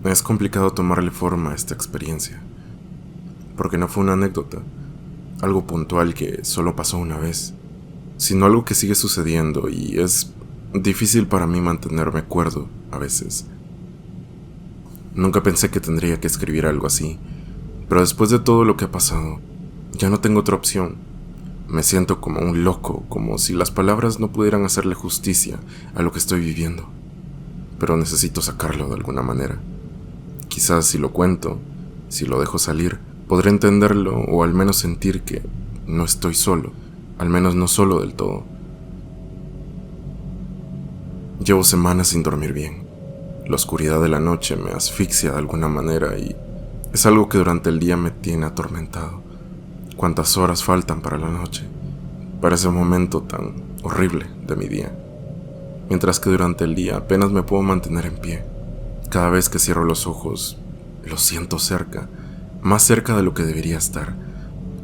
Es complicado tomarle forma a esta experiencia, porque no fue una anécdota, algo puntual que solo pasó una vez, sino algo que sigue sucediendo y es difícil para mí mantenerme cuerdo a veces. Nunca pensé que tendría que escribir algo así, pero después de todo lo que ha pasado, ya no tengo otra opción. Me siento como un loco, como si las palabras no pudieran hacerle justicia a lo que estoy viviendo, pero necesito sacarlo de alguna manera. Quizás si lo cuento, si lo dejo salir, podré entenderlo o al menos sentir que no estoy solo, al menos no solo del todo. Llevo semanas sin dormir bien. La oscuridad de la noche me asfixia de alguna manera y es algo que durante el día me tiene atormentado. ¿Cuántas horas faltan para la noche? Para ese momento tan horrible de mi día. Mientras que durante el día apenas me puedo mantener en pie. Cada vez que cierro los ojos, lo siento cerca, más cerca de lo que debería estar.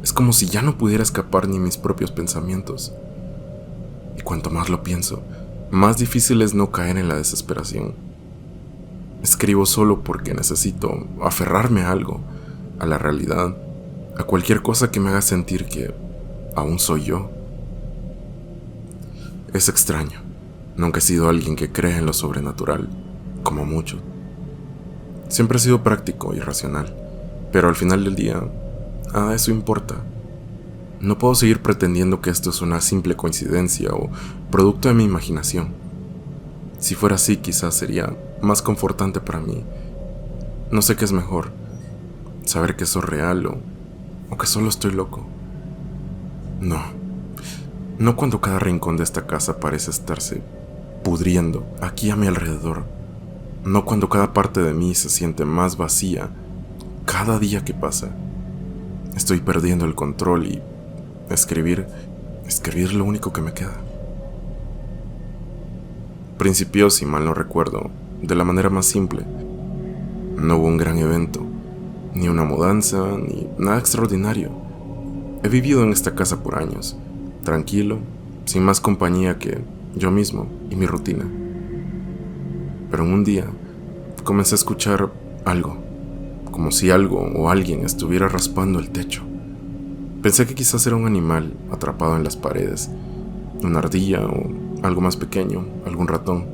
Es como si ya no pudiera escapar ni mis propios pensamientos. Y cuanto más lo pienso, más difícil es no caer en la desesperación. Escribo solo porque necesito aferrarme a algo, a la realidad, a cualquier cosa que me haga sentir que aún soy yo. Es extraño. Nunca he sido alguien que cree en lo sobrenatural, como muchos. Siempre he sido práctico y racional, pero al final del día, nada eso importa. No puedo seguir pretendiendo que esto es una simple coincidencia o producto de mi imaginación. Si fuera así, quizás sería más confortante para mí. No sé qué es mejor, saber que eso es real o que solo estoy loco. No cuando cada rincón de esta casa parece estarse pudriendo aquí a mi alrededor. No cuando cada parte de mí se siente más vacía cada día que pasa. Estoy perdiendo el control y escribir es lo único que me queda. Principió, si mal no recuerdo, de la manera más simple. No hubo un gran evento, ni una mudanza, ni nada extraordinario. He vivido en esta casa por años, tranquilo, sin más compañía que yo mismo y mi rutina. Pero en un día comencé a escuchar algo, como si algo o alguien estuviera raspando el techo. Pensé que quizás era un animal atrapado en las paredes, una ardilla o algo más pequeño, algún ratón.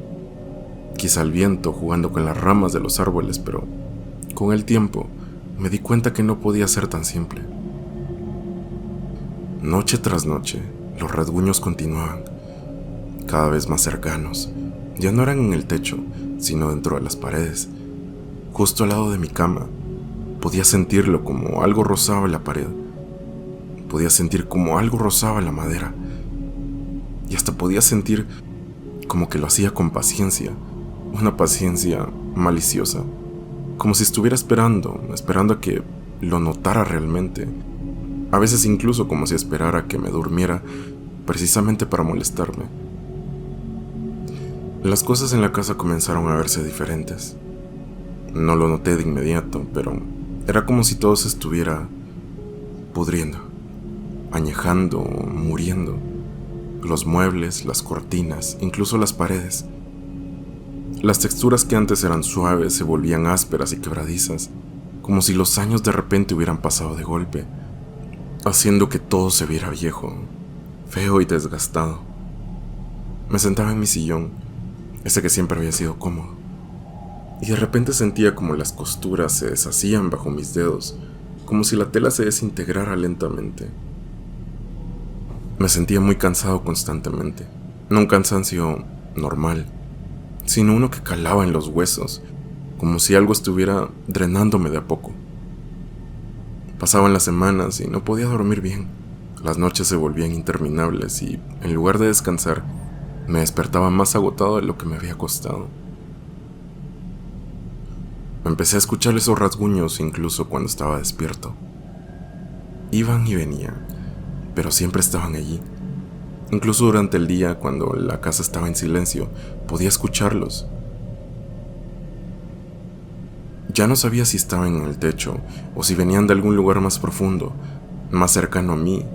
Quizá el viento jugando con las ramas de los árboles, pero con el tiempo me di cuenta que no podía ser tan simple. Noche tras noche, los rasguños continuaban, cada vez más cercanos. Ya no eran en el techo, sino dentro de las paredes. Justo al lado de mi cama, podía sentirlo como algo rozaba la pared. Podía sentir como algo rozaba la madera. Y hasta podía sentir como que lo hacía con paciencia, una paciencia maliciosa, como si estuviera esperando a que lo notara realmente. A veces incluso como si esperara que me durmiera precisamente para molestarme. Las cosas en la casa comenzaron a verse diferentes. No lo noté de inmediato, pero era como si todo se estuviera pudriendo, añejando, muriendo. Los muebles, las cortinas, incluso las paredes. Las texturas que antes eran suaves se volvían ásperas y quebradizas, como si los años de repente hubieran pasado de golpe, haciendo que todo se viera viejo, feo y desgastado. Me sentaba en mi sillón, ese que siempre había sido cómodo, y de repente sentía como las costuras se deshacían bajo mis dedos, como si la tela se desintegrara lentamente. Me sentía muy cansado constantemente, no un cansancio normal, sino uno que calaba en los huesos, como si algo estuviera drenándome de a poco. Pasaban las semanas y no podía dormir bien. Las noches se volvían interminables y, en lugar de descansar, me despertaba más agotado de lo que me había costado. Empecé a escuchar esos rasguños incluso cuando estaba despierto. Iban y venían, pero siempre estaban allí. Incluso durante el día, cuando la casa estaba en silencio, podía escucharlos. Ya no sabía si estaban en el techo o si venían de algún lugar más profundo, más cercano a mí.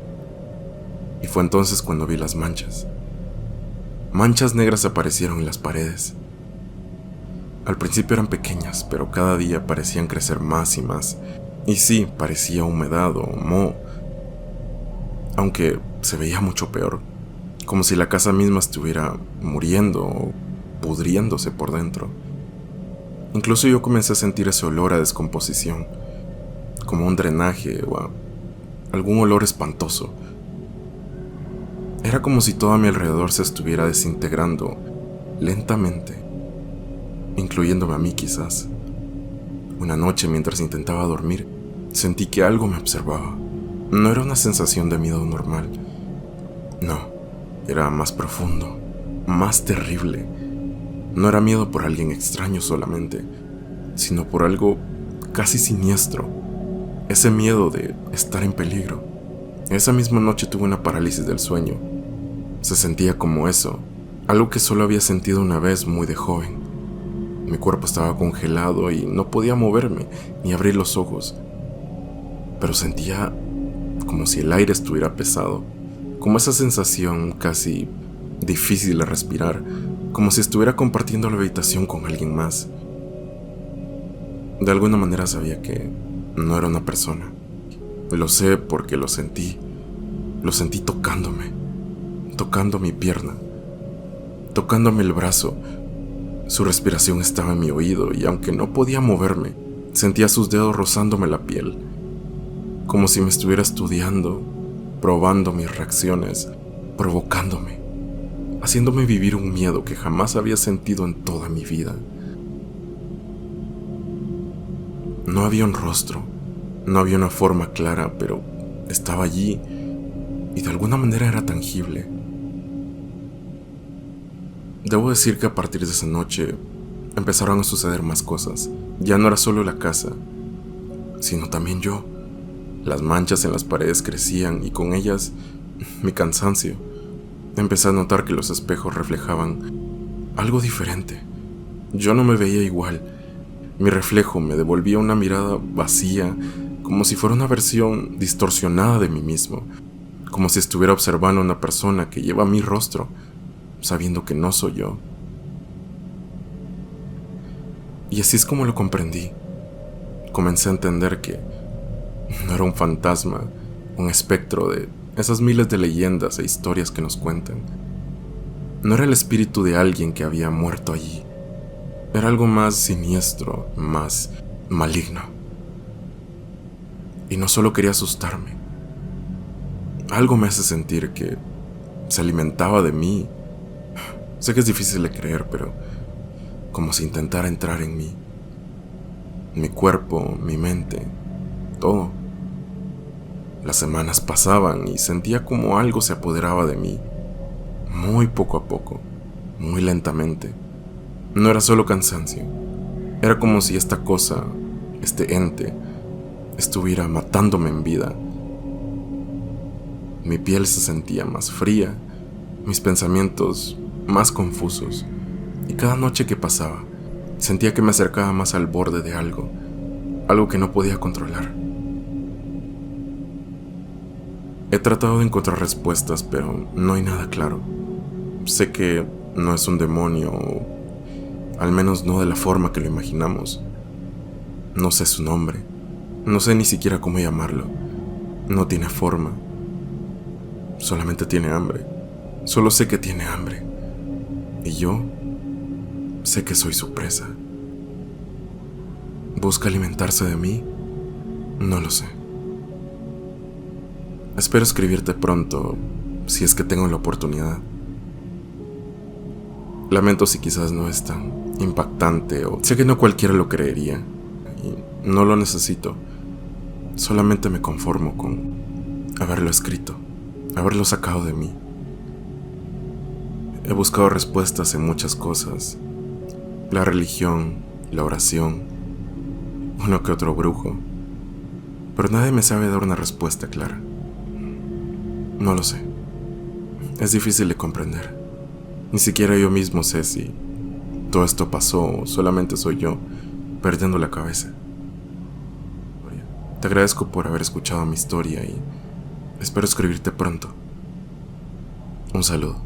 Y fue entonces cuando vi las manchas. Manchas negras aparecieron en las paredes. Al principio eran pequeñas, pero cada día parecían crecer más y más. Y sí, parecía humedad o moho, aunque se veía mucho peor, como si la casa misma estuviera muriendo o pudriéndose por dentro. Incluso yo comencé a sentir ese olor a descomposición, como un drenaje o algún olor espantoso. Era como si todo a mi alrededor se estuviera desintegrando lentamente, incluyéndome a mí quizás. Una noche, mientras intentaba dormir, sentí que algo me observaba. No era una sensación de miedo normal. No, era más profundo, más terrible. No era miedo por alguien extraño solamente, sino por algo casi siniestro. Ese miedo de estar en peligro. Esa misma noche tuve una parálisis del sueño. Se sentía como eso, algo que solo había sentido una vez muy de joven. Mi cuerpo estaba congelado y no podía moverme ni abrir los ojos. Pero sentía como si el aire estuviera pesado, como esa sensación casi difícil de respirar, como si estuviera compartiendo la habitación con alguien más. De alguna manera sabía que no era una persona. Lo sé porque lo sentí tocándome, tocando mi pierna, tocándome el brazo. Su respiración estaba en mi oído y aunque no podía moverme, sentía sus dedos rozándome la piel, como si me estuviera estudiando, probando mis reacciones, provocándome, haciéndome vivir un miedo que jamás había sentido en toda mi vida. No había un rostro, no había una forma clara, pero estaba allí y de alguna manera era tangible. Debo decir que a partir de esa noche empezaron a suceder más cosas. Ya no era solo la casa, sino también yo. Las manchas en las paredes crecían y con ellas mi cansancio. Empecé a notar que los espejos reflejaban algo diferente. Yo no me veía igual. Mi reflejo me devolvía una mirada vacía, como si fuera una versión distorsionada de mí mismo, como si estuviera observando a una persona que lleva mi rostro, sabiendo que no soy yo. Y así es como lo comprendí. Comencé a entender que no era un fantasma, un espectro de esas miles de leyendas e historias que nos cuentan. No era el espíritu de alguien que había muerto allí. Era algo más siniestro, más maligno. Y no solo quería asustarme. Algo me hace sentir que se alimentaba de mí. Sé que es difícil de creer, pero como si intentara entrar en mí. Mi cuerpo, mi mente, todo. Las semanas pasaban y sentía como algo se apoderaba de mí, muy poco a poco, muy lentamente. No era solo cansancio, era como si esta cosa, este ente, estuviera matándome en vida. Mi piel se sentía más fría, mis pensamientos más confusos, y cada noche que pasaba, sentía que me acercaba más al borde de algo que no podía controlar. He tratado de encontrar respuestas, pero no hay nada claro. Sé que no es un demonio, o al menos no de la forma que lo imaginamos. No sé su nombre, no sé ni siquiera cómo llamarlo. No tiene forma, solamente tiene hambre. Solo sé que tiene hambre, y yo sé que soy su presa. ¿Busca alimentarse de mí? No lo sé. Espero escribirte pronto, si es que tengo la oportunidad. Lamento si quizás no es tan impactante, o sé que no cualquiera lo creería, y no lo necesito. Solamente me conformo con haberlo escrito, haberlo sacado de mí. He buscado respuestas en muchas cosas: la religión, la oración, uno que otro brujo, pero nadie me sabe dar una respuesta clara. No lo sé. Es difícil de comprender. Ni siquiera yo mismo sé si todo esto pasó o solamente soy yo perdiendo la cabeza. Te agradezco por haber escuchado mi historia y espero escribirte pronto. Un saludo.